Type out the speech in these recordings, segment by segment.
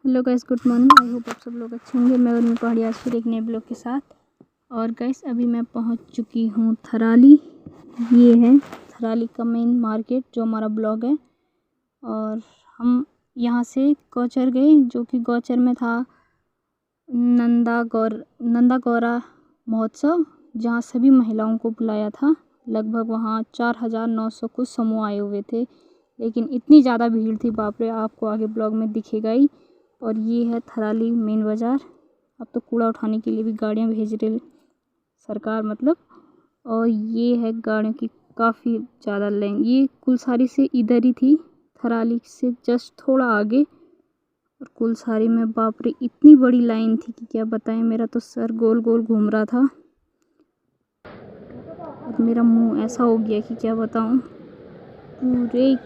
Hello guys, good morning. I hope आप सब लोग अच्छे होंगे। मैं उर्मी पहाड़ी आज फिर एक नए ब्लॉग के साथ। और गाइस अभी मैं पहुंच चुकी हूं थराली। ये है थराली का मेन मार्केट जो हमारा ब्लॉग है। और हम यहां से गौचर गए, जो कि गौचर में था नंदा गौरा महोत्सव, जहां सभी महिलाओं को बुलाया था। लगभग वहां 4900 कुछ समूह आए हुए थे, लेकिन इतनी ज़्यादा भीड़ थी, बाप रे, आपको आगे ब्लॉग में दिखेगा ही। और ये है थराली मेन बाज़ार। अब तो कूड़ा उठाने के लिए भी गाड़ियाँ भेज रही सरकार, मतलब। और ये है गाड़ियों की काफ़ी ज़्यादा लाइन। ये कुलसारी से इधर ही थी, थराली से जस्ट थोड़ा आगे। और कुलसारी में बाप रे इतनी बड़ी लाइन थी कि क्या बताएं, मेरा तो सर गोल गोल घूम रहा था और मेरा मुंह ऐसा हो गया कि क्या बताऊं। पूरे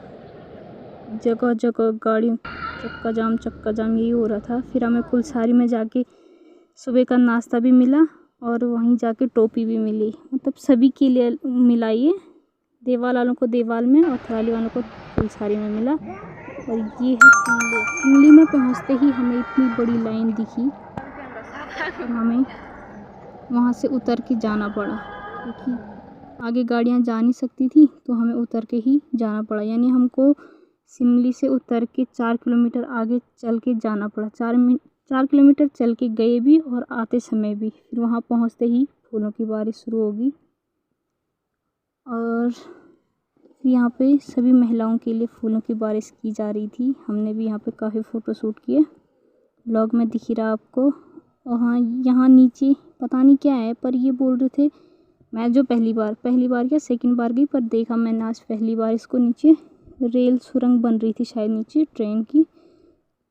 जगह जगह गाड़ियों चक्का जाम यही हो रहा था। फिर हमें कुलसारी में जाके सुबह का नाश्ता भी मिला और वहीं जाके टोपी भी मिली, मतलब सभी के लिए मिला। ये देवाल वालों को देवाल में और थराली वालों को कुलसारी में मिला। और ये है सिमली में पहुंचते ही हमें इतनी बड़ी लाइन दिखी और हमें वहां से उतर के जाना पड़ा, क्योंकि आगे गाड़ियां जा नहीं सकती थी, तो हमें उतर के ही जाना पड़ा। यानी हमको सिमली से उतर के 4 किलोमीटर आगे चल के जाना पड़ा। 4 किलोमीटर चल के गए भी और आते समय भी। फिर वहाँ पहुँचते ही फूलों की बारिश शुरू होगी। और यहाँ पे सभी महिलाओं के लिए फूलों की बारिश की जा रही थी। हमने भी यहाँ पे काफ़ी फ़ोटो शूट किए, ब्लॉग में दिख ही रहा आपको। और हाँ, यहाँ नीचे पता नहीं क्या है, पर ये बोल रहे थे, मैं जो पहली बार या सेकंड बार गई, पर देखा मैंने आज पहली बार इसको। नीचे रेल सुरंग बन रही थी शायद नीचे ट्रेन की,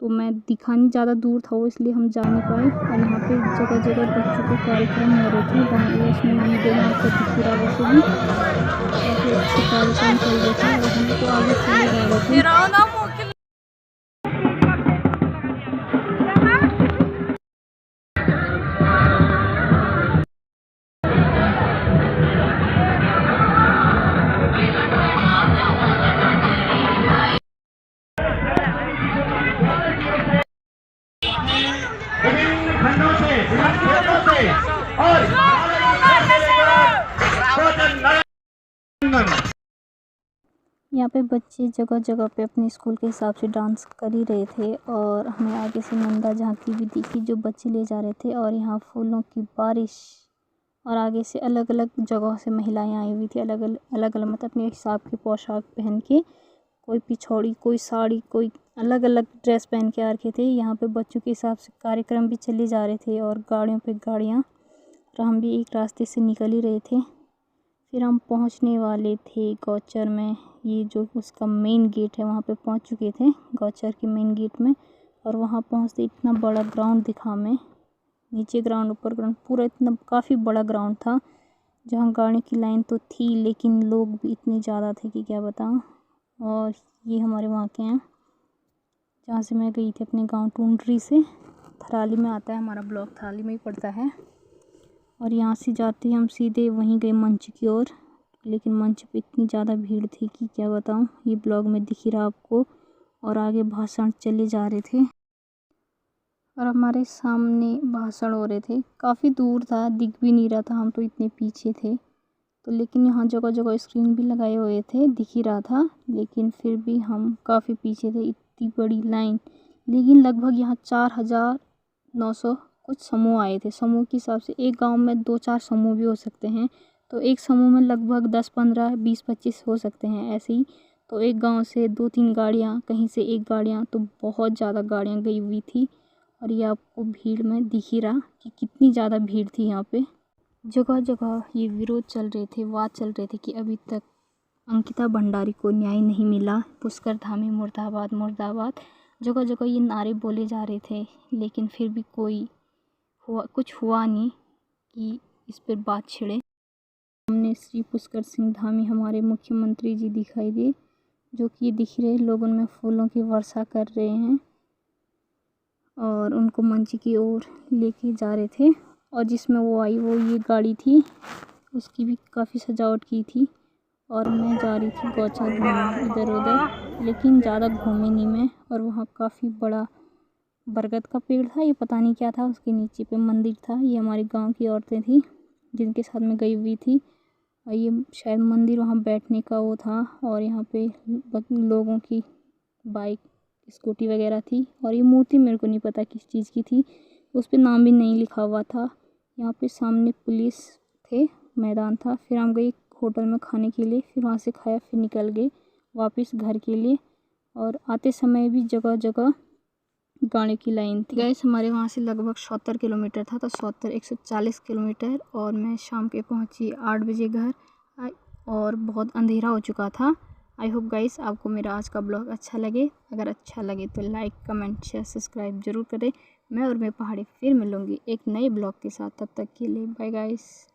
तो मैं दिखा नहीं, ज़्यादा दूर था वो, इसलिए हम जा नहीं पाए। और यहाँ पे जगह जगह बच्चों के कार्यक्रम हो रहे थे, वहाँ उसमें वीडियो में आपको दिख रहा वैसे भी काफ़ी अच्छे कार्यक्रम चल रहे थे और हम तो आगे चले जा रहे थे। यहाँ पे बच्चे जगह जगह पे अपने स्कूल के हिसाब से डांस कर ही रहे थे। और हमें आगे से नंदा झांकी भी दिखी जो बच्चे ले जा रहे थे। और यहाँ फूलों की बारिश, और आगे से अलग अलग जगहों से महिलाएं आई हुई थी, अलग अलग मतलब अपने हिसाब की पोशाक पहन के। कोई पिछौड़ी, कोई साड़ी, कोई अलग अलग ड्रेस पहन के आ रखे थे। यहाँ पे बच्चों के हिसाब से कार्यक्रम भी चले जा रहे थे और गाड़ियों पे गाड़ियाँ। और हम भी एक रास्ते से निकल ही रहे थे। फिर हम पहुँचने वाले थे गौचर में। ये जो उसका मेन गेट है वहाँ पे पहुँच चुके थे, गौचर के मेन गेट में। और वहाँ पहुँचते इतना बड़ा ग्राउंड दिखा हमें, नीचे ग्राउंड ऊपर ग्राउंड, पूरा इतना काफ़ी बड़ा ग्राउंड था, जहाँ गाड़ियों की लाइन तो थी लेकिन लोग भी इतने ज़्यादा थे कि क्या बताऊँ। और ये हमारे वहाँ के हैं जहाँ से मैं गई थी अपने गाँव टूंडरी से। थराली में आता है हमारा ब्लॉक, थराली में ही पड़ता है। और यहाँ से जाते ही हम सीधे वहीं गए मंच की ओर, लेकिन मंच पे इतनी ज़्यादा भीड़ थी कि क्या बताऊँ, ये ब्लॉग में दिख ही रहा आपको। और आगे भाषण चले जा रहे थे और हमारे सामने भाषण हो रहे थे। काफ़ी दूर था, दिख भी नहीं रहा था, हम तो इतने पीछे थे। तो लेकिन यहाँ जगह जगह स्क्रीन भी लगाए हुए थे, दिख ही रहा था, लेकिन फिर भी हम काफ़ी पीछे थे। इतनी बड़ी लाइन, लेकिन लगभग यहाँ 4900 कुछ समूह आए थे। समूह के हिसाब से एक गांव में 2-4 समूह भी हो सकते हैं, तो एक समूह में लगभग 10-15, 20-25 हो सकते हैं ऐसे ही। तो एक गांव से 2-3 गाड़ियाँ, कहीं से एक गाड़ियाँ, तो बहुत ज़्यादा गाड़ियाँ गई हुई थी। और ये आपको भीड़ में दिख ही रहा कि कितनी ज़्यादा भीड़ थी यहाँ पे। जगह जगह ये विरोध चल रहे थे, वाद चल रहे थे कि अभी तक अंकिता भंडारी को न्याय नहीं मिला, पुष्कर धामी मुर्दाबाद मुर्दाबाद। जगह जगह ये नारे बोले जा रहे थे, लेकिन फिर भी कुछ हुआ नहीं कि इस पर बात छिड़े। हमने श्री पुष्कर सिंह धामी हमारे मुख्यमंत्री जी दिखाई दिए, जो कि दिख रहे लोगों में फूलों की वर्षा कर रहे हैं और उनको मंच की ओर लेके जा रहे थे। और जिसमें वो आई, वो ये गाड़ी थी, उसकी भी काफ़ी सजावट की थी। और मैं जा रही थी गौचर घूमने इधर उधर, लेकिन ज़्यादा घूमी नहीं मैं। और वहाँ काफ़ी बड़ा बरगद का पेड़ था, ये पता नहीं क्या था। उसके नीचे पे मंदिर था। ये हमारे गांव की औरतें थी जिनके साथ में गई हुई थी। और ये शायद मंदिर वहाँ बैठने का वो था। और यहाँ पे लोगों की बाइक स्कूटी वगैरह थी। और ये मूर्ति मेरे को नहीं पता किस चीज़ की थी, उस पर नाम भी नहीं लिखा हुआ था। यहाँ पे सामने पुलिस थे, मैदान था। फिर हम गए होटल में खाने के लिए, फिर वहाँ से खाया, फिर निकल गए वापस घर के लिए। और आते समय भी जगह जगह गाड़ी की लाइन थी। गैस हमारे वहाँ से लगभग 70 किलोमीटर था, तो 140 किलोमीटर। और मैं शाम के पहुँची 8 बजे घर, और बहुत अंधेरा हो चुका था। आई होप गाइस आपको मेरा आज का ब्लॉग अच्छा लगे। अगर अच्छा लगे तो लाइक, कमेंट, शेयर, सब्सक्राइब जरूर करें। मैं पहाड़ी फिर मिलूँगी एक नए ब्लॉग के साथ। तब तक के लिए बाय गाइस।